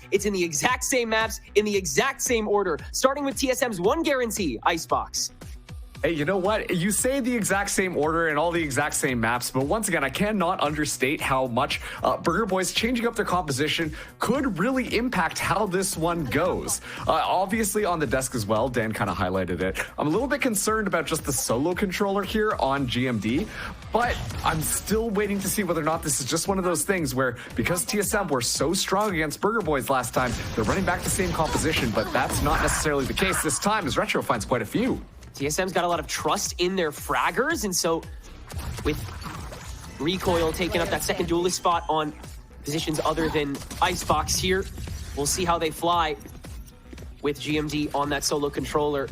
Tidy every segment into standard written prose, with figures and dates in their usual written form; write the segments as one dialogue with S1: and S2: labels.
S1: It's in the exact same maps, in the exact same order, starting with TSM's one guarantee, Icebox.
S2: Hey, you know what? You say the exact same order and all the exact same maps, but once again, I cannot understate how much Burger Boys changing up their composition could really impact how this one goes. Obviously on the desk as well, Dan kind of highlighted it. I'm a little bit concerned about just the solo controller here on GMD, but I'm still waiting to see whether or not this is just one of those things where, because TSM were so strong against Burger Boys last time, they're running back the same composition, but that's not necessarily the case this time, as Retro finds quite a few.
S1: TSM's got a lot of trust in their fraggers, and so with Recoil taking up that second duelist spot on positions other than Icebox here, we'll see how they fly with GMD on that solo controller.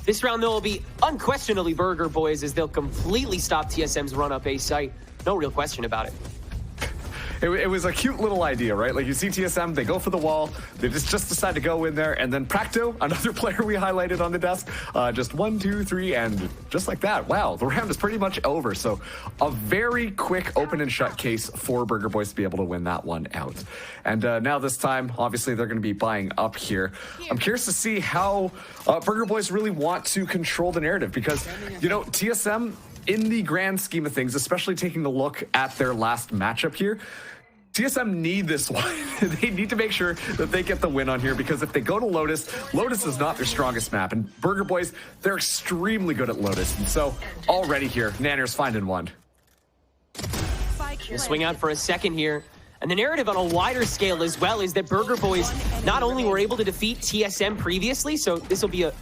S1: This round, though, will be unquestionably Burger Boys, as they'll completely stop TSM's run-up A site. No real question about it.
S2: It was a cute little idea, right? Like, you see TSM, they go for the wall, they just decide to go in there, and then Practo, another player we highlighted on the desk, just 1, 2, 3, and just like that, wow, the round is pretty much over. So a very quick open and shut case for Burger Boys to be able to win that one out. And now this time, obviously, they're going to be buying up here. I'm curious to see how Burger Boys really want to control the narrative, because, you know, TSM, in the grand scheme of things, especially taking a look at their last matchup here, TSM need this one. They need to make sure that they get the win on here, because if they go to Lotus, Lotus is not their strongest map. And Burger Boys, they're extremely good at Lotus. And so already here, Nanner's finding one.
S1: We'll swing out for a second here. And the narrative on a wider scale as well is that Burger Boys not only were able to defeat TSM previously, so this will be a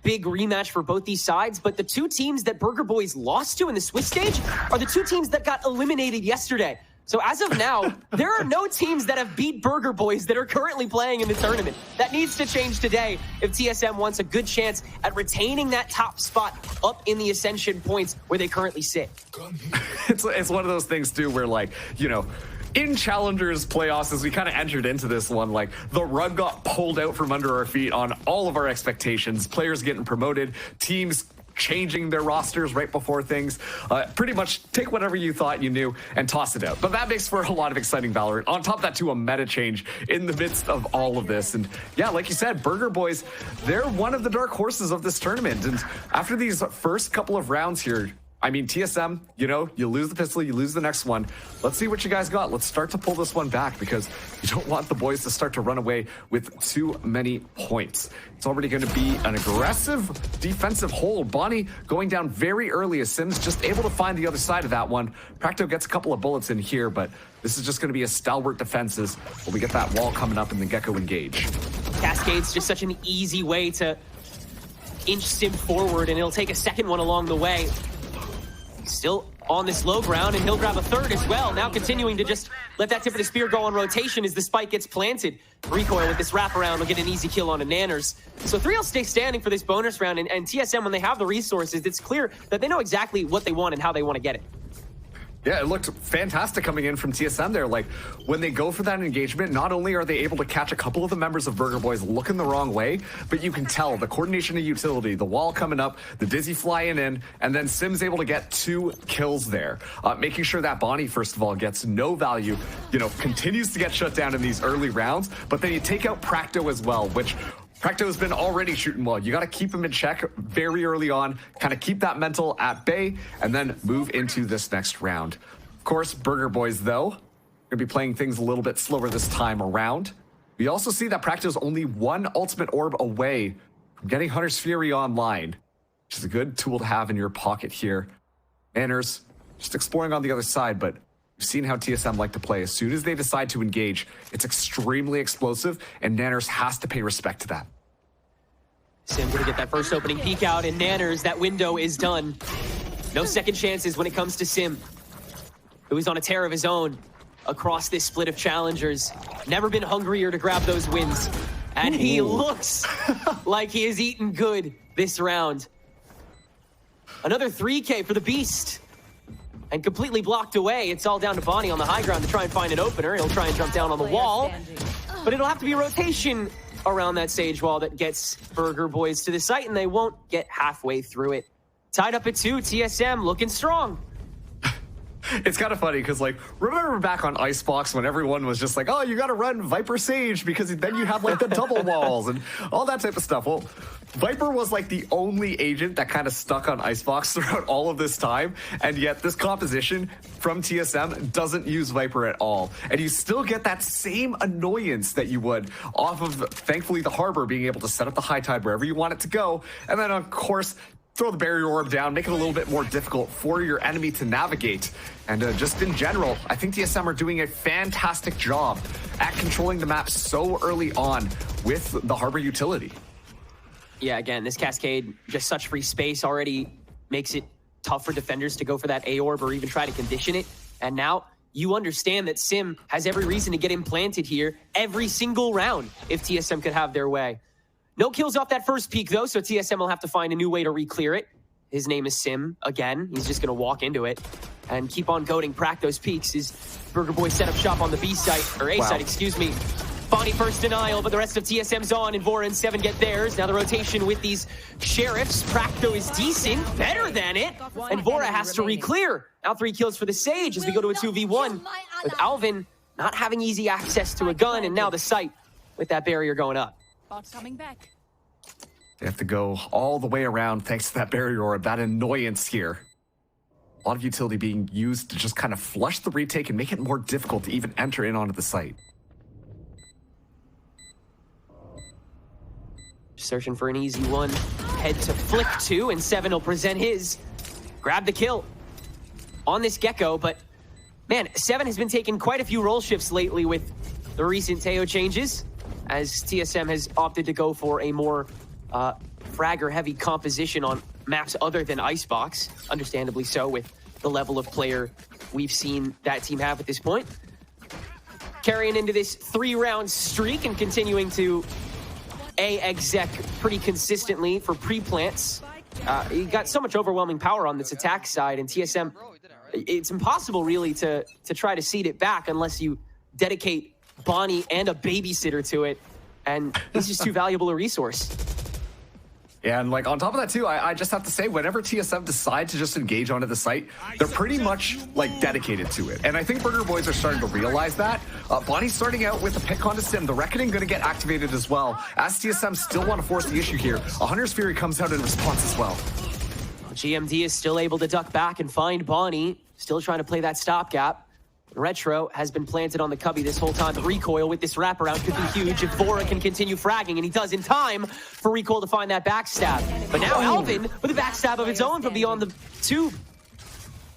S1: big rematch for both these sides, but the two teams that Burger Boys lost to in the Swiss stage are the two teams that got eliminated yesterday. So as of now, there are no teams that have beat Burger Boys that are currently playing in the tournament. That needs to change today if TSM wants a good chance at retaining that top spot up in the Ascension points where they currently sit.
S2: It's one of those things too where, like, you know, in Challengers playoffs, as we kind of entered into this one, like, the rug got pulled out from under our feet on all of our expectations. Players getting promoted, teams changing their rosters right before things. Pretty much take whatever you thought you knew and toss it out. But that makes for a lot of exciting Valorant. On top of that, too, a meta change in the midst of all of this. And yeah, like you said, Burger Boys, they're one of the dark horses of this tournament. And after these first couple of rounds here, I mean, TSM, you know, you lose the pistol, you lose the next one. Let's see what you guys got. Let's start to pull this one back, because you don't want the boys to start to run away with too many points. It's already going to be an aggressive defensive hold. Bonnie going down very early, as Sims just able to find the other side of that one. Practo gets a couple of bullets in here, but this is just going to be a stalwart defenses when we get that wall coming up and the Gecko engage.
S1: Cascade's just such an easy way to inch Sim forward, and it'll take a second one along the way. Still on this low ground, and he'll grab a third as well. Now continuing to just let that tip of the spear go on rotation as the spike gets planted. Recoil with this wraparound will get an easy kill on a Nanners. So 3 will stay standing for this bonus round, and TSM, when they have the resources, it's clear that they know exactly what they want and how they want to get it.
S2: Yeah, it looked fantastic coming in from TSM there. Like, when they go for that engagement, not only are they able to catch a couple of the members of Burger Boys looking the wrong way, but you can tell the coordination of utility, the wall coming up, the Dizzy flying in, and then Sim's able to get 2 kills there. Making sure that Bonnie, first of all, gets no value, you know, continues to get shut down in these early rounds, but then you take out Practo as well, which Practo's been already shooting well. You got to keep him in check very early on, kind of keep that mental at bay, and then move into this next round. Of course, Burger Boys, though, going to be playing things a little bit slower this time around. We also see that Practo's only 1 ultimate orb away from getting Hunter's Fury online, which is a good tool to have in your pocket here. Nanners just exploring on the other side, but we've seen how TSM like to play. As soon as they decide to engage, it's extremely explosive, and Nanners has to pay respect to that.
S1: Sim gonna get that first opening peek out, and Nanners, that window is done. No second chances when it comes to Sim, who is on a tear of his own across this split of challengers. Never been hungrier to grab those wins. And he looks like he is eating good this round. Another 3K for the Beast. And completely blocked away. It's all down to Bonnie on the high ground to try and find an opener. He'll try and jump down on the wall, but it'll have to be a rotation around that sage wall that gets Burger Boys to the site, and they won't get halfway through it. Tied up at 2, TSM looking strong.
S2: It's kind of funny because, like, remember back on Icebox when everyone was just like, oh, you got to run Viper Sage because then you have, like, the double walls and all that type of stuff. Well, Viper was, like, the only agent that kind of stuck on Icebox throughout all of this time, and yet this composition from TSM doesn't use Viper at all. And you still get that same annoyance that you would off of, thankfully, the Harbor being able to set up the high tide wherever you want it to go, and then, of course, throw the barrier orb down, make it a little bit more difficult for your enemy to navigate. And just in general, I think TSM are doing a fantastic job at controlling the map so early on with the Harbor utility.
S1: Yeah, again, this Cascade, just such free space already makes it tough for defenders to go for that A orb or even try to condition it. And now you understand that Sim has every reason to get implanted here every single round if TSM could have their way. No kills off that first peak, though, so TSM will have to find a new way to re-clear it. His name is Sim, again. He's just going to walk into it and keep on goading Prack those peaks. His Burger Boy set up shop on the B site, or A site, excuse me. Bonnie first denial, but the rest of TSM's on, and Vora and Seven get theirs. Now the rotation with these Sheriffs. Prack, though, is decent, better than it, and Vora has to re-clear. Now 3 kills for the Sage as we go to a 2v1, with Alvin not having easy access to a gun, and now the site with that barrier going up.
S3: Bot's coming back.
S2: They have to go all the way around thanks to that barrier orb, that annoyance here. A lot of utility being used to just kind of flush the retake and make it more difficult to even enter in onto the site.
S1: Searching for an easy one. Head to Flick 2, and Seven will present his. Grab the kill on this Gecko, but man, Seven has been taking quite a few role shifts lately with the recent Teo changes, as TSM has opted to go for a more fragger-heavy composition on maps other than Icebox, understandably so with the level of player we've seen that team have at this point. Carrying into this 3-round streak and continuing to exec pretty consistently for pre-plants. He got so much overwhelming power on this attack side, and TSM, it's impossible really to try to seed it back unless you dedicate Bonnie and a babysitter to it, and he's just too valuable a resource.
S2: Yeah, and like on top of that too, I just have to say, whenever TSM decide to just engage onto the site, they're pretty much like dedicated to it. And I think Burger Boys are starting to realize that. Bonnie's starting out with a pick onto Sim. The Reckoning going to get activated as well. As TSM still want to force the issue here, a Hunter's Fury comes out in response as well.
S1: GMD is still able to duck back and find Bonnie, still trying to play that stopgap. Retro has been planted on the cubby this whole time. The recoil with this wraparound could be huge if Vora can continue fragging, and he does in time for recoil to find that backstab. But now Alvin with a backstab of his own from beyond the tube.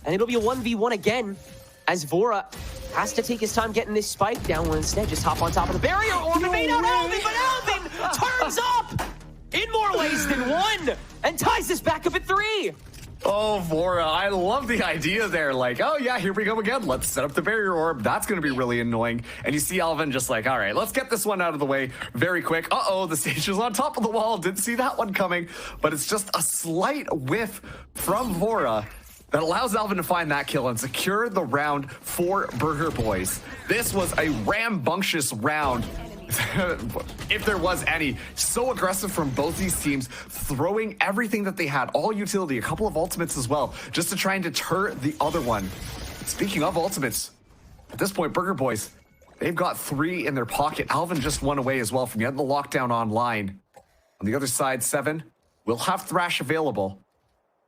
S1: And it'll be a 1v1 again, as Vora has to take his time getting this spike down, where instead just hop on top of the barrier orb and bait out Alvin, but Alvin turns up in more ways than one and ties this back up at 3.
S2: Oh, Vora, I love the idea there. Like, oh yeah, here we go again. Let's set up the barrier orb. That's going to be really annoying. And you see Alvin just like, all right, let's get this one out of the way very quick. Uh-oh, the Sage is on top of the wall. Didn't see that one coming. But it's just a slight whiff from Vora that allows Alvin to find that kill and secure the round for Burger Boys. This was a rambunctious round. If there was any. So aggressive from both these teams, throwing everything that they had, all utility, a couple of ultimates as well, just to try and deter the other one. Speaking of ultimates, at this point, Burger Boys, they've got 3 in their pocket. Alvin just won away as well from getting the lockdown online. On the other side, Seven will have Thrash available,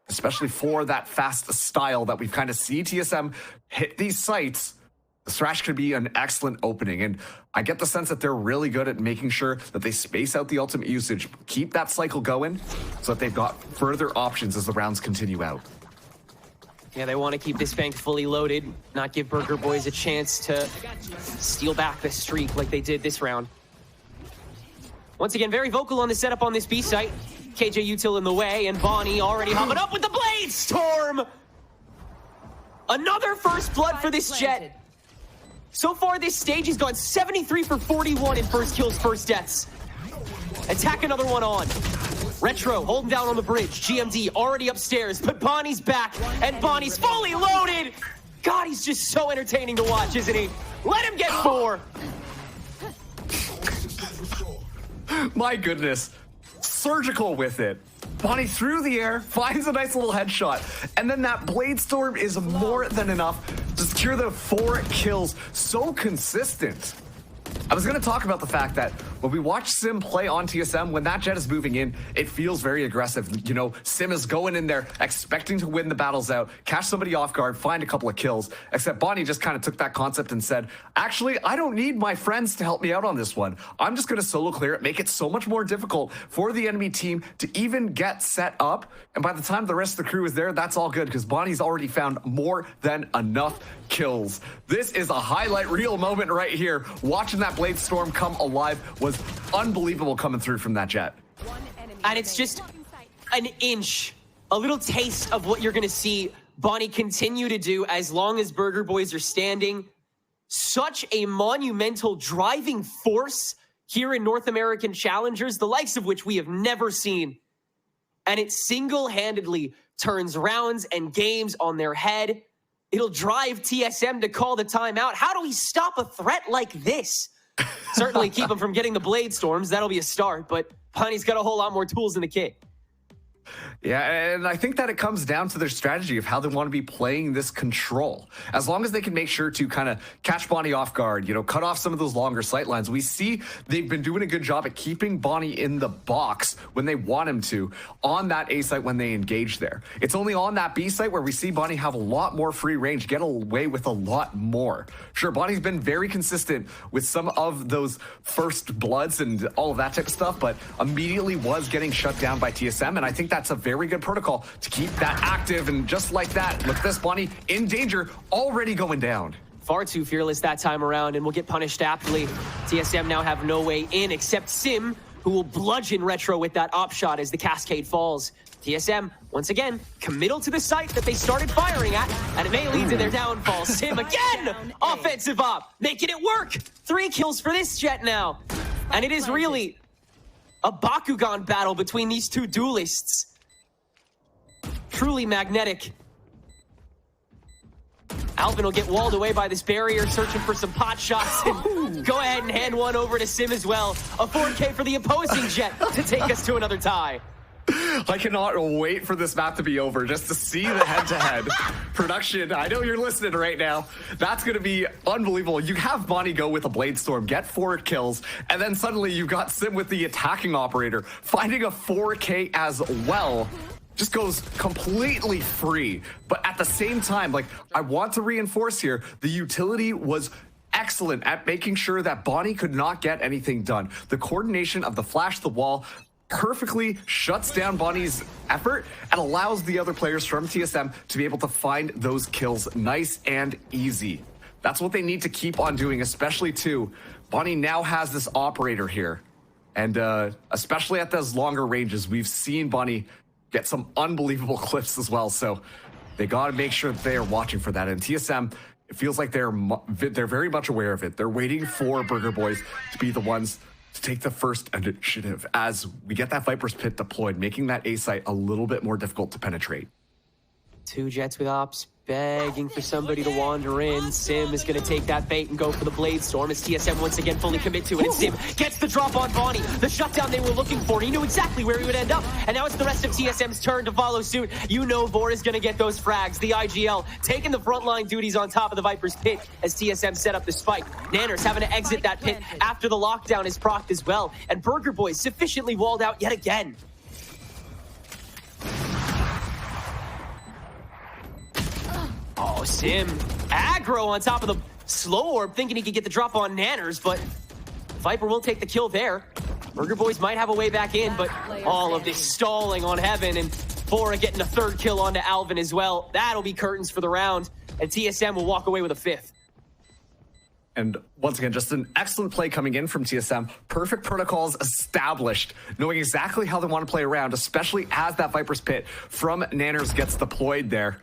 S2: especially for that fast style that we've kind of seen TSM hit these sites. The Thrash could be an excellent opening, and I get the sense that they're really good at making sure that they space out the ultimate usage, keep that cycle going, so that they've got further options as the rounds continue out.
S1: Yeah, they want to keep this bank fully loaded, not give Burger Boys a chance to steal back the streak like they did this round. Once again, very vocal on the setup on this B site. KJ Util in the way, and Bonnie already hopping up with the Blade Storm! Another first blood for this Jet. So far, this stage has gone 73 for 41 in first kills, first deaths. Attack another one on. Retro holding down on the bridge. GMD already upstairs, but Bonnie's back, and Bonnie's fully loaded. God, he's just so entertaining to watch, isn't he? Let him get 4.
S2: My goodness. Surgical with it. Bonnie through the air, finds a nice little headshot. And then that Blade Storm is more than enough to secure the 4 kills. So consistent. I was going to talk about the fact that when we watch Sim play on TSM, when that Jet is moving in, it feels very aggressive. You know, Sim is going in there, expecting to win the battles out, catch somebody off guard, find a couple of kills. Except Bonnie just kind of took that concept and said, actually, I don't need my friends to help me out on this one. I'm just going to solo clear it, make it so much more difficult for the enemy team to even get set up. And by the time the rest of the crew is there, that's all good because Bonnie's already found more than enough kills. This is a highlight reel moment right here. Watching that Blade Storm come alive was unbelievable coming through from that Jet.
S1: And it's just an inch, a little taste of what you're going to see Bonnie continue to do as long as Burger Boys are standing. Such a monumental driving force here in North American Challengers, the likes of which we have never seen. And it single-handedly turns rounds and games on their head. It'll drive TSM to call the timeout. How do we stop a threat like this? Certainly keep them from getting the Blade Storms. That'll be a start, but Bonnie's got a whole lot more tools in the kit.
S2: Yeah, and I think that it comes down to their strategy of how they want to be playing this control. As long as they can make sure to kind of catch Bonnie off guard, you know, cut off some of those longer sight lines. We see they've been doing a good job at keeping Bonnie in the box when they want him to on that A site when they engage there. It's only on that B site where we see Bonnie have a lot more free range, get away with a lot more. Sure, Bonnie's been very consistent with some of those first bloods and all of that type of stuff, but immediately was getting shut down by TSM, and I think that's a very good protocol to keep that active. And just like that, look at this, Bonnie in danger, already going down.
S1: Far too fearless that time around and will get punished aptly. TSM now have no way in except Sim, who will bludgeon Retro with that op shot as the cascade falls. TSM, once again, committal to the site that they started firing at, and it may lead to their downfall. Sim again, offensive op, making it work. 3 kills for this Jet now. And it is really a Bakugan battle between these two duelists. Truly magnetic. Alvin will get walled away by this barrier, searching for some pot shots, and go ahead and hand one over to Sim as well. A 4K for the opposing Jet to take us to another tie.
S2: I cannot wait for this map to be over just to see the head-to-head. Production, I know you're listening right now. That's going to be unbelievable. You have Bonnie go with a Blade Storm, get 4 kills, and then suddenly you've got Sim with the attacking operator, finding a 4K as well. Just goes completely free. But at the same time, like, I want to reinforce here, the utility was excellent at making sure that Bonnie could not get anything done. The coordination of the flash, the wall, perfectly shuts down Bonnie's effort and allows the other players from TSM to be able to find those kills nice and easy. That's what they need to keep on doing, especially too. Bonnie now has this operator here. And especially at those longer ranges, we've seen Bonnie get some unbelievable clips as well. So they got to make sure that they are watching for that. And TSM, it feels like they're very much aware of it. They're waiting for Burger Boys to be the ones to take the first initiative as we get that Viper's Pit deployed, making that A site a little bit more difficult to penetrate.
S1: 2 Jets with ops, begging for somebody to wander in. Sim is going to take that bait and go for the Blade Storm as TSM once again fully commit to it. And Sim gets the drop on Bonnie, the shutdown they were looking for. He knew exactly where he would end up. And now it's the rest of TSM's turn to follow suit. You know Vor is going to get those frags. The IGL taking the frontline duties on top of the Viper's Pit as TSM set up the spike. Nanners having to exit that pit after the lockdown is procced as well. And Burger Boys sufficiently walled out yet again. Oh, Sim aggro on top of the slow orb, thinking he could get the drop on Nanners, but Viper will take the kill there. Burger Boys might have a way back in, but all of this stalling on Heaven, and Bora getting a 3rd kill onto Alvin as well. That'll be curtains for the round, and TSM will walk away with a 5th.
S2: And once again, just an excellent play coming in from TSM. Perfect protocols established, knowing exactly how they want to play around, especially as that Viper's Pit from Nanners gets deployed there.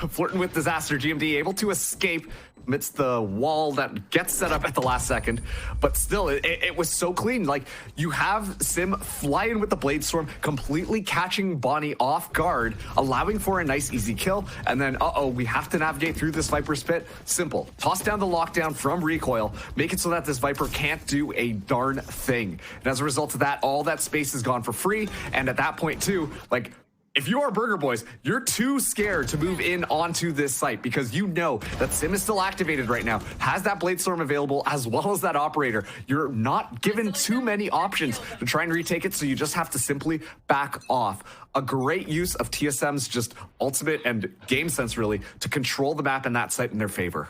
S2: Flirting with disaster, GMD able to escape, amidst the wall that gets set up at the last second. But still, it was so clean. Like, you have Sim fly in with the Blade Storm, completely catching Bonnie off guard, allowing for a nice, easy kill. And then, we have to navigate through this Viper's pit. Simple. Toss down the lockdown from recoil, make it so that this Viper can't do a darn thing. And as a result of that, all that space is gone for free. And at that point, too, like, if you are Burger Boys, you're too scared to move in onto this site because you know that Sim is still activated right now, has that Blade Storm available as well as that Operator. You're not given too many options to try and retake it, so you just have to simply back off. A great use of TSM's just ultimate and game sense, really, to control the map and that site in their favor.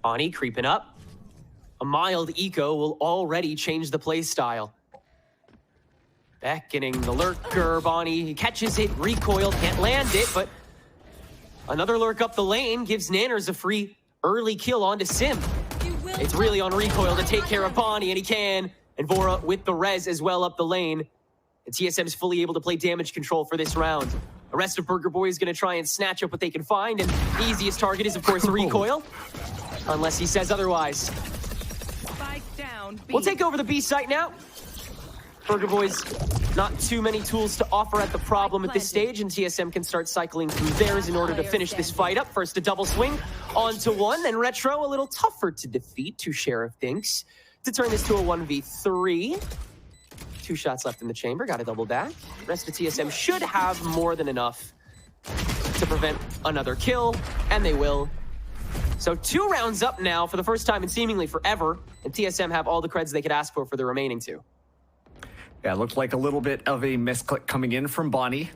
S1: Bonnie creeping up. A mild eco will already change the play style. Beckoning the lurker, Bonnie catches it, recoil, can't land it, but another lurk up the lane gives Nanners a free early kill onto Sim. It's really on recoil to take care of Bonnie, and he can. And Vora with the res as well up the lane. And TSM is fully able to play damage control for this round. The rest of Burger Boy is going to try and snatch up what they can find, and the easiest target is, of course, recoil. Unless he says otherwise. We'll take over the B site now. Burger Boys, not too many tools to offer at the problem at this stage, and TSM can start cycling through theirs in order to finish this fight up. First, a double swing onto one, and Retro a little tougher to defeat, to Sheriff thinks, to turn this to a 1v3. 2 shots left in the chamber, got a double back. The rest of TSM should have more than enough to prevent another kill, and they will. So 2 rounds up now for the first time in seemingly forever, and TSM have all the creds they could ask for the remaining 2.
S2: Yeah, it looked like a little bit of a misclick coming in from Bonnie.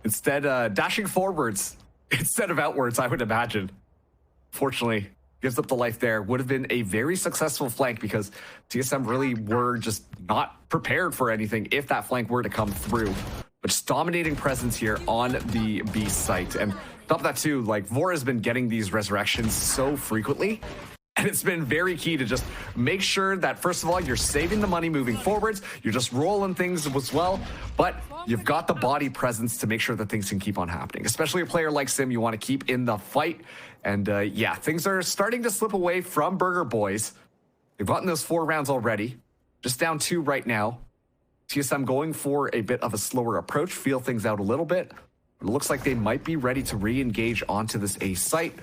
S2: Instead, dashing forwards instead of outwards, I would imagine. Fortunately, gives up the life there. Would have been a very successful flank because TSM really were just not prepared for anything if that flank were to come through. But just dominating presence here on the B site. And on top of that too, like, Vora's been getting these resurrections so frequently. And it's been very key to just make sure that, first of all, you're saving the money moving forwards. You're just rolling things as well. But you've got the body presence to make sure that things can keep on happening. Especially a player like Sim, you want to keep in the fight. And yeah, things are starting to slip away from Burger Boys. They've gotten those 4 rounds already. Just down 2 right now. TSM going for a bit of a slower approach, feel things out a little bit. It looks like they might be ready to re-engage onto this A site,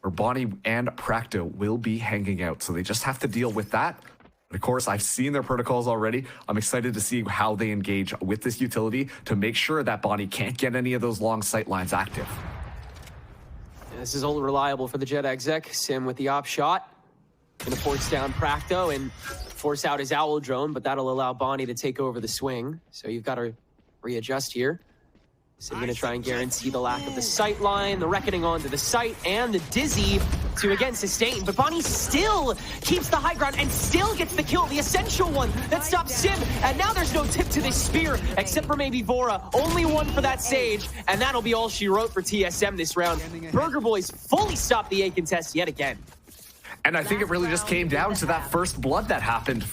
S2: where Bonnie and Practo will be hanging out. So they just have to deal with that. And of course, I've seen their protocols already. I'm excited to see how they engage with this utility to make sure that Bonnie can't get any of those long sight lines active.
S1: This is only reliable for the Jet exec. Sim with the op shot. Gonna force down Practo and force out his Owl drone, but that'll allow Bonnie to take over the swing. So you've got to readjust here. So you're going to try and guarantee the lack of the sight line, the reckoning onto the site, and the dizzy to again sustain. But Bonnie still keeps the high ground and still gets the kill, the essential one that stops Sim. And now there's no tip to this spear, except for maybe Vora. Only one for that stage, and that'll be all she wrote for TSM this round. Burger Boys fully stopped the A contest yet again.
S2: And I think it really just came down to that first blood that happened.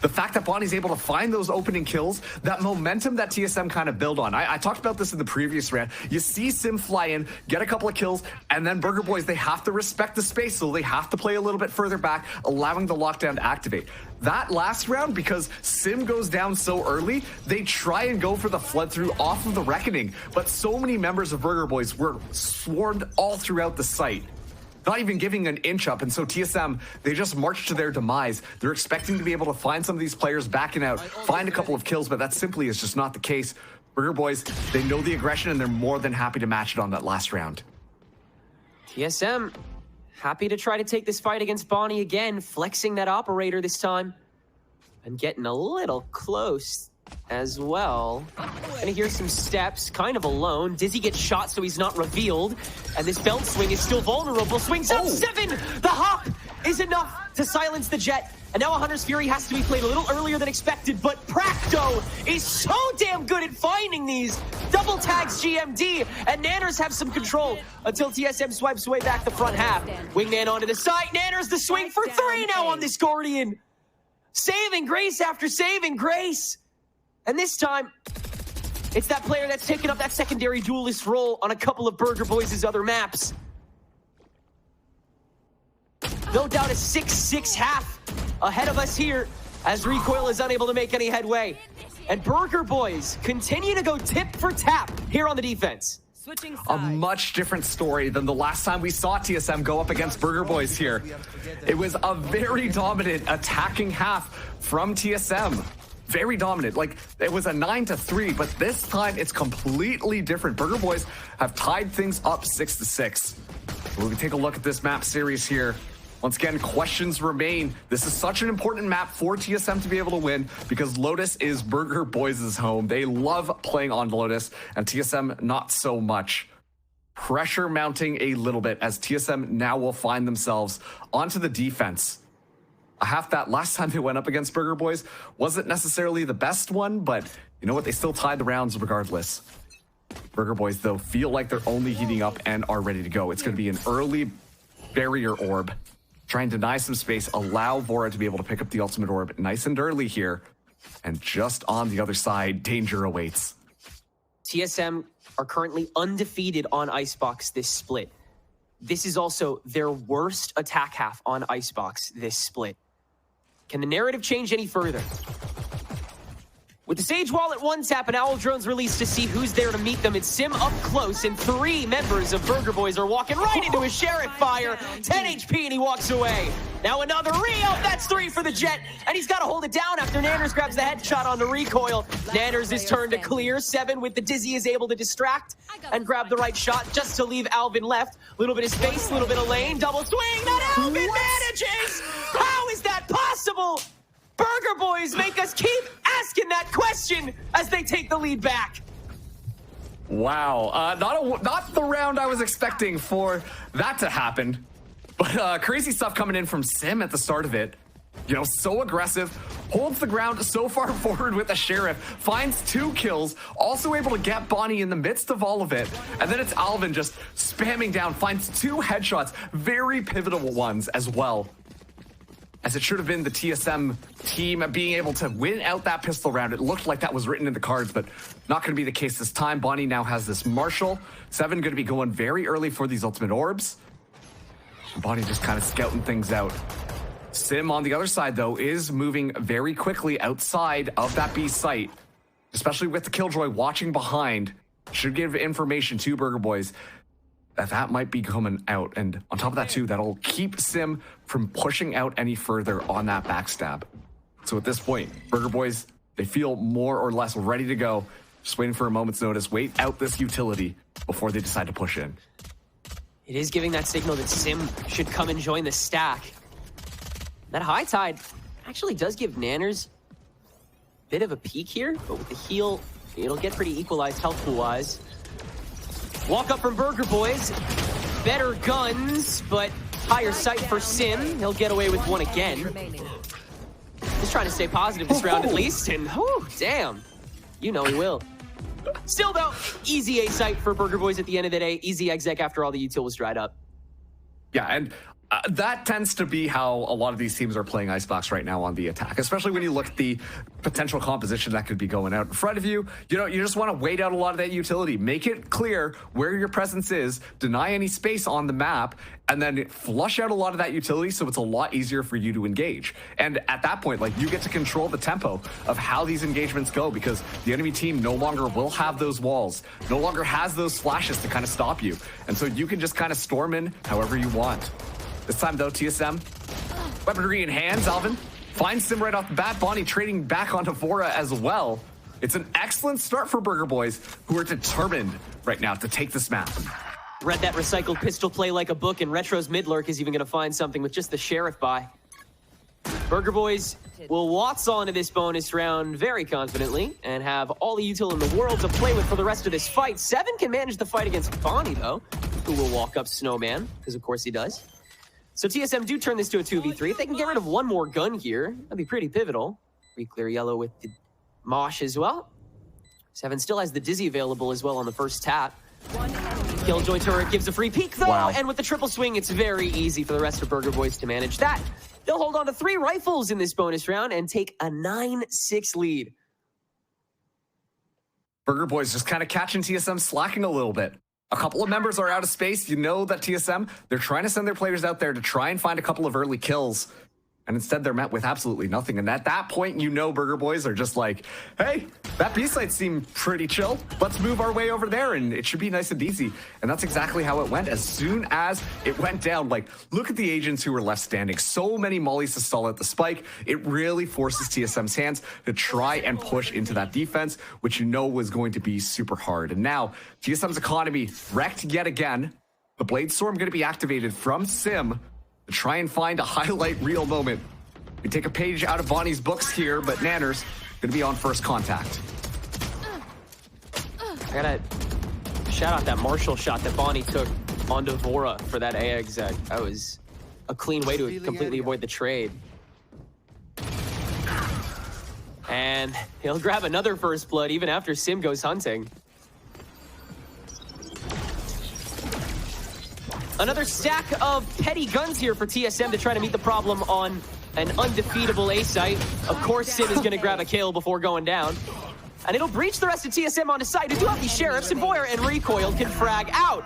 S2: The fact that Bonnie's able to find those opening kills, that momentum that TSM kind of build on. I talked about this in the previous round. You see Sim fly in, get a couple of kills, and then Burger Boys, they have to respect the space, so they have to play a little bit further back, allowing the lockdown to activate. That last round, because Sim goes down so early, they try and go for the flood through off of the reckoning, but so many members of Burger Boys were swarmed all throughout the site. Not even giving an inch up, and so TSM, they just march to their demise. They're expecting to be able to find some of these players backing out, find a couple of kills, but that simply is just not the case. Burger Boys, they know the aggression, and they're more than happy to match it on that last round.
S1: TSM, happy to try to take this fight against Bonnie again, flexing that operator this time, and getting a little close as well. Gonna hear some steps, kind of alone. Dizzy gets shot, so he's not revealed. And this belt swing is still vulnerable. Swings out 7! The hop is enough to silence the Jet. And now a Hunter's Fury has to be played a little earlier than expected, but Practo is so damn good at finding these. Double tags GMD, and Nanners have some control until TSM swipes away back the front half. Wingman onto the side. Nanners the swing for 3 now on this Guardian. Saving grace after saving grace. And this time, It's that player that's taken up that secondary duelist role on a couple of Burger Boys' other maps. No doubt a 6-6 half ahead of us here as Recoil is unable to make any headway. And Burger Boys continue to go tip for tap here on the defense.
S2: A much different story than the last time we saw TSM go up against Burger Boys here. It was a very dominant attacking half from TSM. Very dominant. Like, it was a 9-3, but this time it's completely different. Burger Boys have tied things up 6-6. We'll take a look at this map series here. Once again, questions remain. This is such an important map for TSM to be able to win because Lotus is Burger Boys' home. They love playing on Lotus, and TSM not so much. Pressure mounting a little bit as TSM now will find themselves onto the defense. A half that last time they went up against Burger Boys wasn't necessarily the best one, but you know what? They still tied the rounds regardless. Burger Boys, though, feel like they're only heating up and are ready to go. It's going to be an early barrier orb. Try and deny some space, allow Vora to be able to pick up the ultimate orb nice and early here. And just on the other side, danger awaits.
S1: TSM are currently undefeated on Icebox this split. This is also their worst attack half on Icebox this split. Can the narrative change any further? With the Sage Wall at 1 tap and Owl Drones released to see who's there to meet them, it's Sim up close, and 3 members of Burger Boys are walking right into his Sheriff fire. 10 HP and he walks away. Now another Rio, that's 3 for the Jet, and he's got to hold it down after Nanners grabs the headshot on the Recoil. Nanners is turned to clear. 7 with the Dizzy is able to distract and grab the right shot just to leave Alvin left. Little bit of space, little bit of lane, double swing, that Alvin manages! How is that possible? Burger Boys make us keep asking that question as they take the lead back.
S2: Wow, not the round I was expecting for that to happen. But crazy stuff coming in from Sim at the start of it. You know, so aggressive, holds the ground so far forward with the Sheriff, finds 2 kills, also able to get Bonnie in the midst of all of it. And then it's Alvin just spamming down, finds 2 headshots, very pivotal ones as well. As it should have been the TSM team being able to win out that pistol round. It looked like that was written in the cards, but not going to be the case this time. Bonnie now has this Marshall. 7 going to be going very early for these ultimate orbs. Bonnie just kind of scouting things out. Sim on the other side, though, is moving very quickly outside of that B site, especially with the Killjoy watching behind. Should give information to Burger Boys that might be coming out. And on top of that, too, that'll keep Sim from pushing out any further on that backstab. So at this point, Burger Boys, they feel more or less ready to go. Just waiting for a moment's notice, wait out this utility before they decide to push in.
S1: It is giving that signal that Sim should come and join the stack. That high tide actually does give Nanners a bit of a peak here, but with the heal, it'll get pretty equalized health pool-wise. Walk up from Burger Boys. Better guns, but higher sight for Sim. He'll get away with 1 again. He's trying to stay positive this round at least, and damn. You know he will. Still though, easy A sight for Burger Boys at the end of the day. Easy exec after all the util was dried up.
S2: Yeah, and that tends to be how a lot of these teams are playing Icebox right now on the attack, especially when you look at the potential composition that could be going out in front of you. You know, you just want to wait out a lot of that utility. Make it clear where your presence is, deny any space on the map, and then flush out a lot of that utility so it's a lot easier for you to engage. And at that point, like, you get to control the tempo of how these engagements go because the enemy team no longer will have those walls, no longer has those flashes to kind of stop you. And so you can just kind of storm in however you want. This time, though, TSM, weaponry in hands, Alvin finds Sim right off the bat. Bonnie trading back onto Vora as well. It's an excellent start for Burger Boys, who are determined right now to take this map.
S1: Read that recycled pistol play like a book, and Retro's mid-lurk is even going to find something with just the Sheriff by. Burger Boys will waltz on to this bonus round very confidently and have all the util in the world to play with for the rest of this fight. 7 can manage the fight against Bonnie, though, who will walk up Snowman, because of course he does. So TSM do turn this to a 2v3. If they can get rid of 1 more gun here, that'd be pretty pivotal. Clear yellow with the Mosh as well. 7 still has the Dizzy available as well on the first tap. Killjoy turret gives a free peek though,
S2: wow.
S1: And with the triple swing, it's very easy for the rest of Burger Boys to manage that. They'll hold on to 3 rifles in this bonus round and take a 9-6 lead.
S2: Burger Boys just kind of catching TSM slacking a little bit. A couple of members are out of space. You know that TSM, they're trying to send their players out there to try and find a couple of early kills. And instead, they're met with absolutely nothing. And at that point, you know Burger Boys are just like, hey, that B site seemed pretty chill. Let's move our way over there, and it should be nice and easy. And that's exactly how it went. As soon as it went down, like, look at the agents who were left standing. So many mollies to stall out the spike. It really forces TSM's hands to try and push into that defense, which you know was going to be super hard. And now, TSM's economy wrecked yet again. The Blade Storm going to be activated from Sim to try and find a highlight reel moment. We take a page out of Bonnie's books here, but Nanners gonna be on first contact.
S1: I gotta shout out that Marshall shot that Bonnie took onto Vora for that A exec. That was a clean way to completely avoid the trade. And he'll grab another first blood even after Sim goes hunting. Another stack of petty guns here for TSM to try to meet the problem on an undefeatable A site. Of course, Sim is going to grab a kill before going down. And it'll breach the rest of TSM onto site. To do have these sheriffs, and Voyer and Recoil can frag out.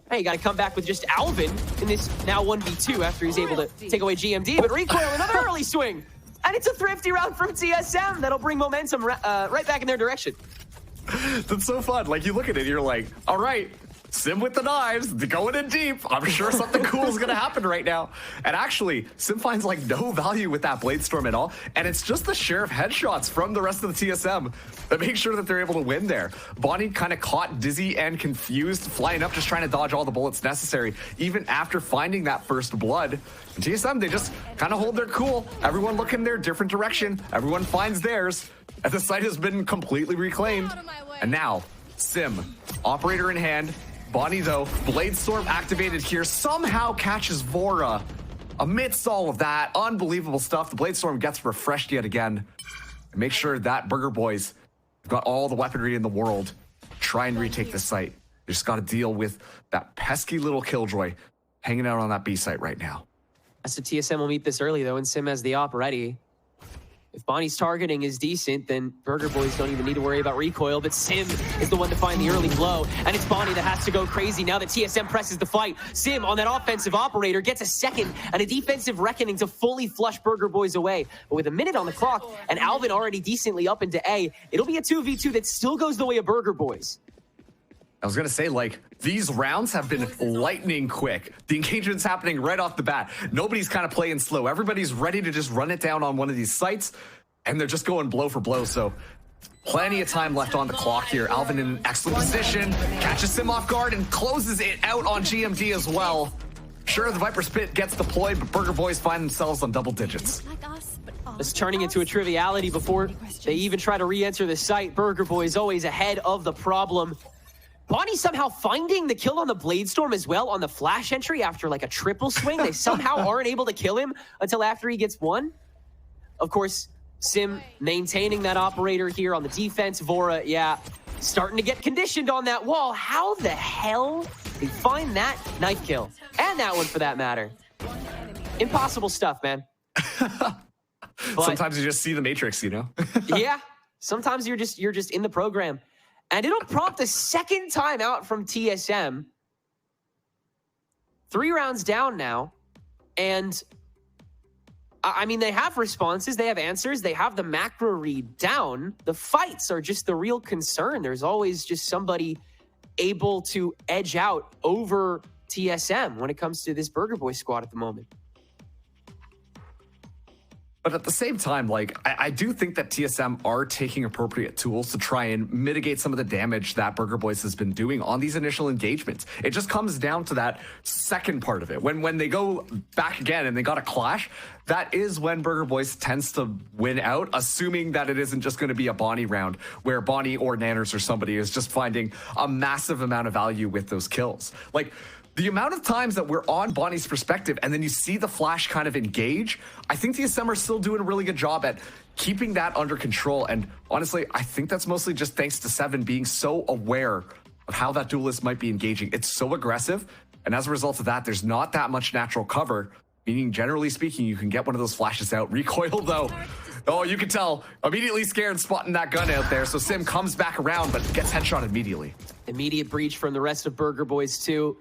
S1: Hey, you got to come back with just Alvin in this now 1v2 after he's able to take away GMD. But Recoil, another early swing. And it's a thrifty round from TSM. That'll bring momentum right back in their direction.
S2: That's so fun. Like, you look at it, you're like, all right, Sim with the knives, going in deep. I'm sure something cool is going to happen right now. And actually, Sim finds like no value with that Blade Storm at all. And it's just the Sheriff headshots from the rest of the TSM that make sure that they're able to win there. Bonnie kind of caught dizzy and confused, flying up, just trying to dodge all the bullets necessary, even after finding that first blood. And TSM, they just kind of hold their cool. Everyone looking their different direction. Everyone finds theirs. And the site has been completely reclaimed. And now, Sim, operator in hand. Bonnie, though, Blade Storm activated here, somehow catches Vora. Amidst all of that unbelievable stuff, the Blade Storm gets refreshed yet again. And make sure that Burger Boys have got all the weaponry in the world. Try and retake the site. They just got to deal with that pesky little Killjoy hanging out on that B site right now.
S1: So TSM will meet this early, though, and Sim has the op ready. If Bonnie's targeting is decent, then Burger Boys don't even need to worry about recoil, but Sim is the one to find the early blow, and it's Bonnie that has to go crazy now that TSM presses the fight. Sim, on that offensive operator, gets a second and a defensive reckoning to fully flush Burger Boys away. But with a minute on the clock and Alvin already decently up into A, it'll be a 2v2 that still goes the way of Burger Boys.
S2: I was going to say, like, these rounds have been lightning quick. The engagement's happening right off the bat. Nobody's kind of playing slow. Everybody's ready to just run it down on one of these sites, and they're just going blow for blow. So plenty of time left on the clock here. Alvin in an excellent position, catches Sim off guard and closes it out on GMD as well. Sure, the Viper Spit gets deployed, but Burger Boys find themselves on double digits.
S1: It's turning into a triviality before they even try to re-enter the site. Burger Boys always ahead of the problem. Bonnie somehow finding the kill on the Blade Storm as well on the flash entry after like a triple swing. They somehow aren't able to kill him until after he gets one. Of course, Sim maintaining that operator here on the defense. Vora, yeah, starting to get conditioned on that wall. How the hell they find that knife kill? And that one for that matter. Impossible stuff, man. But,
S2: sometimes you just see the Matrix, you know?
S1: Yeah, sometimes you're just in the program. And it'll prompt a second timeout from TSM. 3 rounds down now. And, I mean, they have responses. They have answers. They have the macro read down. The fights are just the real concern. There's always just somebody able to edge out over TSM when it comes to this Burger Boy squad at the moment.
S2: But at the same time, like, I do think that TSM are taking appropriate tools to try and mitigate some of the damage that Burger Boys has been doing on these initial engagements. It just comes down to that second part of it. When they go back again and they got a clash, that is when Burger Boys tends to win out, assuming that it isn't just going to be a Bonnie round where Bonnie or Nanners or somebody is just finding a massive amount of value with those kills. Like, the amount of times that we're on Bonnie's perspective and then you see the flash kind of engage, I think TSM are still doing a really good job at keeping that under control. And honestly, I think that's mostly just thanks to Seven being so aware of how that duelist might be engaging. It's so aggressive. And as a result of that, there's not that much natural cover, meaning generally speaking, you can get one of those flashes out. Recoil, though, Oh, you can tell. Immediately scared spotting that gun out there. So Sim comes back around, but gets headshot immediately.
S1: Immediate breach from the rest of Burger Boys too.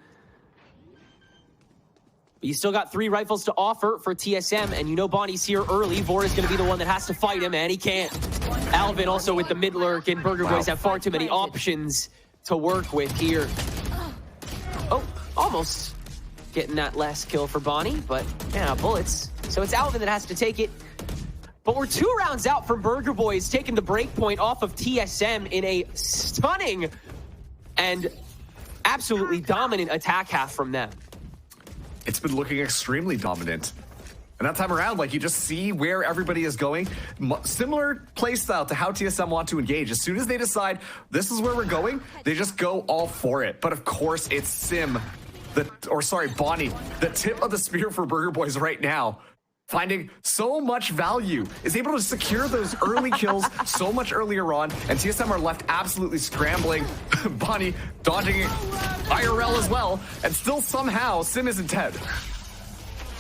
S1: But you still got 3 rifles to offer for TSM, and you know Bonnie's here early. Vora's going to be the one that has to fight him, and he can't. Alvin also with the mid lurk, and Burger Boys have far too many options to work with here. Oh, almost getting that last kill for Bonnie, but yeah, bullets. So it's Alvin that has to take it. But we're 2 rounds out from Burger Boys taking the break point off of TSM in a stunning and absolutely dominant attack half from them.
S2: It's been looking extremely dominant. And that time around, like, you just see where everybody is going. Similar playstyle to how TSM want to engage. As soon as they decide this is where we're going, they just go all for it. But of course, it's Sim, Bonnie, the tip of the spear for Burger Boys right now. Finding so much value, is able to secure those early kills so much earlier on, and TSM are left absolutely scrambling. Bonnie dodging IRL as well, and still somehow Sim isn't dead.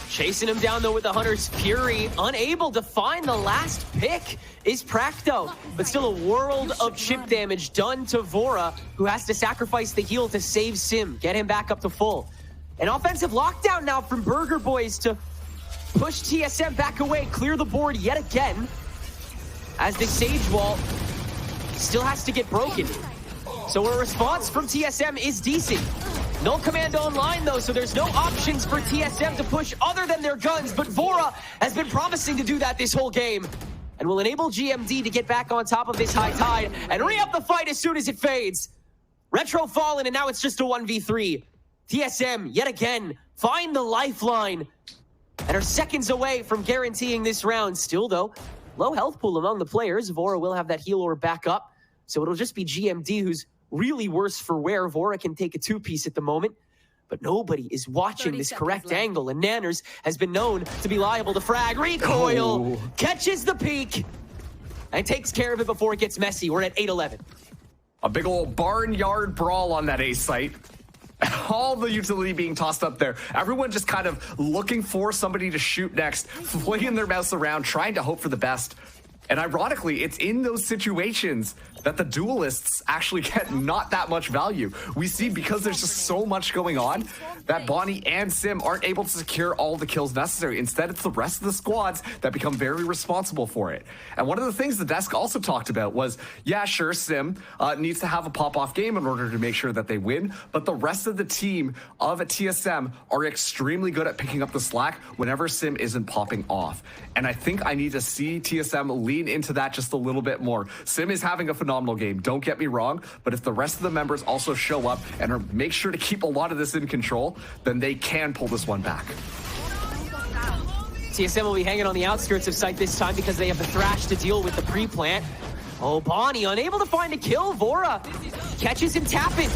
S1: Chasing him down though with the Hunter's Fury, unable to find the last pick is Practo, but still a world of chip damage done to Vora, who has to sacrifice the heal to save Sim, get him back up to full. An offensive lockdown now from Burger Boys to push TSM back away, clear the board yet again, as the Sage Wall still has to get broken. So a response from TSM is decent. No command online though, so there's no options for TSM to push other than their guns, but Vora has been promising to do that this whole game and will enable GMD to get back on top of this high tide and re-up the fight as soon as it fades. Retro fallen, and now it's just a 1v3. TSM, yet again, find the lifeline and are seconds away from guaranteeing this round. Still though, low health pool among the players. Vora will have that heal or back up, so it'll just be GMD who's really worse for wear. Vora can take a 2-piece at the moment, but nobody is watching this correct angle, and Nanners has been known to be liable to frag. Recoil, catches the peak, and takes care of it before it gets messy. We're at 8-11.
S2: A big old barnyard brawl on that A site. All the utility being tossed up there. Everyone just kind of looking for somebody to shoot next, flinging their mouse around, trying to hope for the best. And ironically, it's in those situations that the duelists actually get not that much value. We see, because there's just so much going on, that Bonnie and Sim aren't able to secure all the kills necessary. Instead, it's the rest of the squads that become very responsible for it. And one of the things the desk also talked about was, yeah, sure, Sim needs to have a pop-off game in order to make sure that they win, but the rest of the team of a TSM are extremely good at picking up the slack whenever Sim isn't popping off. And I think I need to see TSM lean into that just a little bit more. Sim is having a phenomenal game, don't get me wrong, but if the rest of the members also show up and make sure to keep a lot of this in control, then they can pull this one back.
S1: TSM will be hanging on the outskirts of site this time because they have the Thrash to deal with the pre-plant. Oh, Bonnie unable to find a kill. Vora catches him tapping.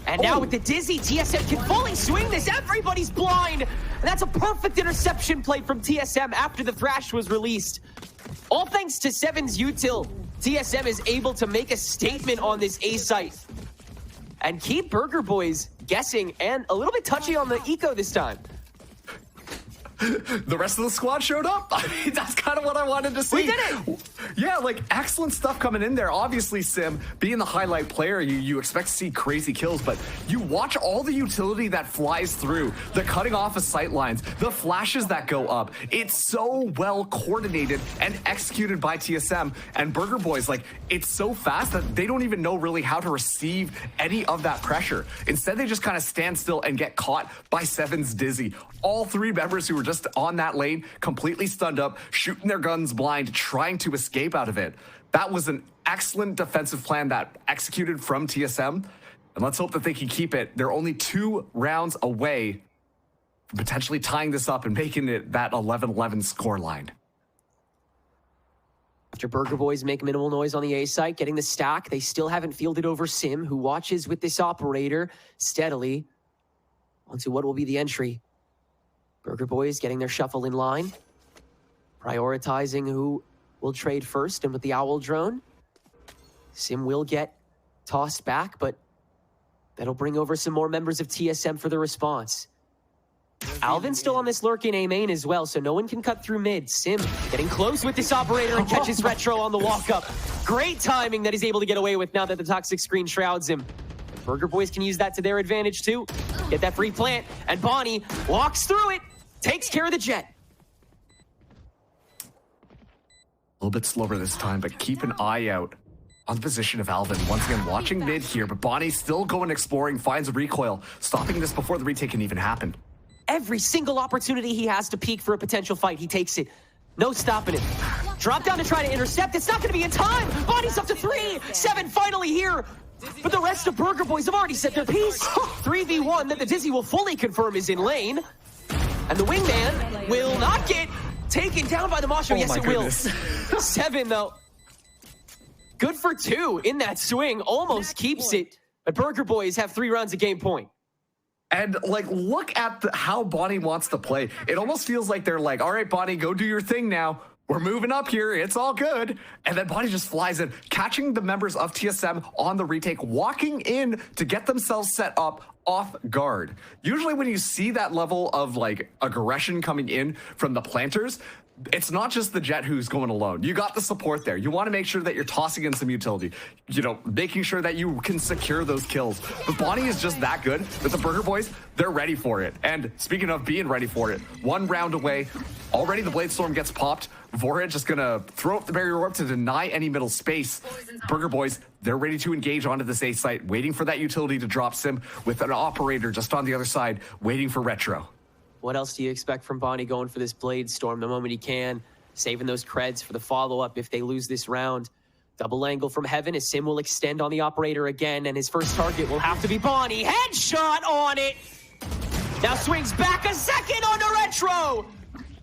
S1: And now with the Dizzy, TSM can fully swing this. Everybody's blind. And that's a perfect interception play from TSM after the Thrash was released. All thanks to Seven's util, TSM is able to make a statement on this A site and keep Burger Boys guessing and a little bit touchy on the eco this time.
S2: The rest of the squad showed up. I mean, that's kind of what I wanted to see.
S1: We did it!
S2: Yeah, like, excellent stuff coming in there. Obviously, Sim, being the highlight player, you expect to see crazy kills, but you watch all the utility that flies through, the cutting off of sight lines, the flashes that go up. It's so well coordinated and executed by TSM, and Burger Boys, like, it's so fast that they don't even know really how to receive any of that pressure. Instead, they just kind of stand still and get caught by Seven's Dizzy. All 3 members who were just on that lane, completely stunned up, shooting their guns blind, trying to escape out of it. That was an excellent defensive plan that executed from TSM, and let's hope that they can keep it. They're only 2 rounds away from potentially tying this up and making it that 11-11 scoreline.
S1: After Burger Boys make minimal noise on the A site, getting the stack, they still haven't fielded over Sim, who watches with this operator steadily onto what will be the entry. Burger Boys getting their shuffle in line, prioritizing who will trade first, and with the Owl drone, Sim will get tossed back, but that'll bring over some more members of TSM for the response. Alvin's still on this lurk in A main as well, so no one can cut through mid. Sim getting close with this operator and catches Retro on the walk-up. Great timing that he's able to get away with now that the toxic screen shrouds him. Burger Boys can use that to their advantage too. Get that free plant, and Bonnie walks through it, takes care of the Jet.
S2: A little bit slower this time, but keep an eye out on the position of Alvin. Once again, watching mid here, but Bonnie's still going exploring, finds a recoil, stopping this before the retake can even happen.
S1: Every single opportunity he has to peek for a potential fight, he takes it. No stopping it. Drop down to try to intercept. It's not going to be in time. Bonnie's up to 3. 7 finally here. But the rest of Burger Boys have already said their piece. 3v1 that the Dizzy will fully confirm is in lane. And the Wingman will not get taken down by the Masho. Yes, it will. 7, though. Good for 2 in that swing. Almost keeps it. But Burger Boys have 3 rounds of game point.
S2: And, like, look at how Bonnie wants to play. It almost feels like they're like, all right, Bonnie, go do your thing now. We're moving up here. It's all good. And then Bonnie just flies in, catching the members of TSM on the retake, walking in to get themselves set up off guard. Usually when you see that level of, like, aggression coming in from the planters, it's not just the Jet who's going alone. You got the support there. You want to make sure that you're tossing in some utility, you know, making sure that you can secure those kills. But Bonnie is just that good that the Burger Boys, they're ready for it. And speaking of being ready for it, 1 round away, already the Blade Storm gets popped. Vorad just gonna throw up the barrier orb to deny any middle space. Burger Boys, they're ready to engage onto this A site, waiting for that utility to drop Sim with an operator just on the other side, waiting for Retro.
S1: What else do you expect from Bonnie going for this Blade Storm the moment he can, saving those creds for the follow-up if they lose this round? Double angle from heaven as Sim will extend on the operator again, and his first target will have to be Bonnie. Headshot on it! Now swings back a second onto Retro!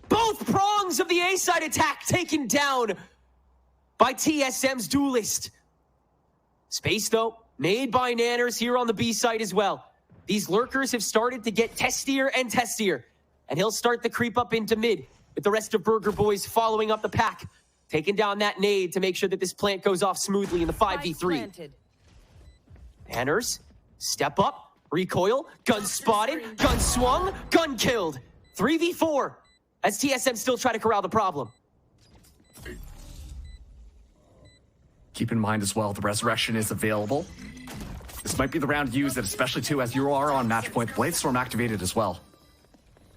S1: Both prongs of the A-side attack taken down by TSM's Duelist. Space, though, made by Nanners here on the B side as well. These lurkers have started to get testier and testier. And he'll start the creep up into mid, with the rest of Burger Boys following up the pack, taking down that nade to make sure that this plant goes off smoothly in the 5v3. Nanners, step up, recoil, gun spotted, gun swung, gun killed. 3v4, as TSM still try to corral the problem.
S2: Keep in mind as well, the Resurrection is available. This might be the round used, and especially too, as you are on match point. Blade Storm activated as well.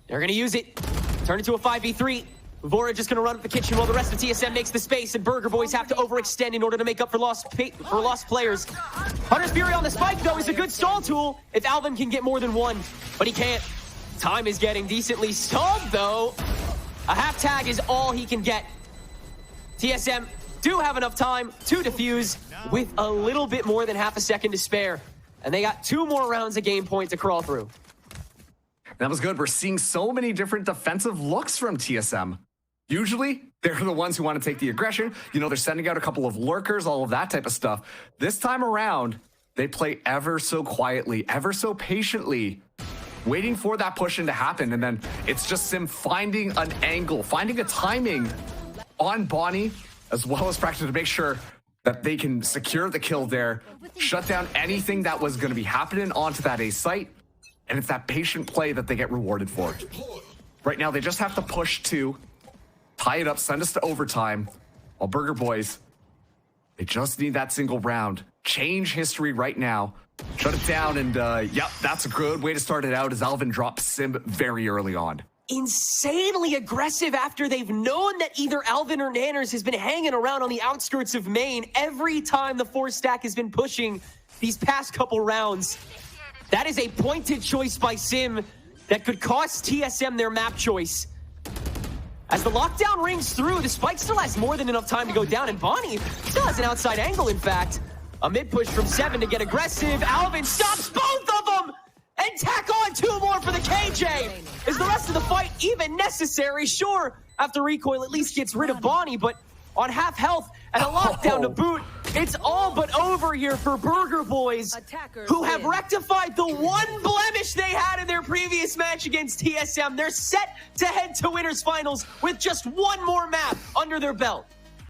S1: They're going to use it. Turn it to a 5v3. Vora just going to run up the kitchen while the rest of TSM makes the space, and Burger Boys have to overextend in order to make up for lost players. Hunter's Fury on the spike, though, is a good stall tool if Alvin can get more than 1, but he can't. Time is getting decently stalled, though. A half tag is all he can get. TSM do have enough time to defuse with a little bit more than half a second to spare, and they got 2 more rounds of game point to crawl through.
S2: That was good. We're seeing so many different defensive looks from TSM. Usually, they're the ones who want to take the aggression. You know, they're sending out a couple of lurkers, all of that type of stuff. This time around, they play ever so quietly, ever so patiently, waiting for that push-in to happen. And then it's just Sim finding an angle, finding a timing on Bonnie, as well as practice to make sure that they can secure the kill there, shut down anything that was going to be happening onto that A site. And it's that patient play that they get rewarded for. Right now, they just have to push 2, tie it up, send us to overtime. While Burger Boys, they just need that single round. Change history right now. Shut it down, and yep, that's a good way to start it out as Alvin drops Sim very early on.
S1: Insanely aggressive after they've known that either Alvin or Nanners has been hanging around on the outskirts of main every time the 4-stack has been pushing these past couple rounds. That is a pointed choice by Sim that could cost TSM their map choice. As the lockdown rings through, the spike still has more than enough time to go down, and Bonnie still has an outside angle, in fact. A mid push from 7 to get aggressive. Alvin stops both of them and tack on 2 more for the KJ. Is the rest of the fight even necessary? Sure, after recoil at least gets rid of Bonnie, but on half health and a lockdown to boot, it's all but over here for Burger Boys, who have rectified the one blemish they had in their previous match against TSM. They're set to head to Winners Finals with just 1 more map under their belt.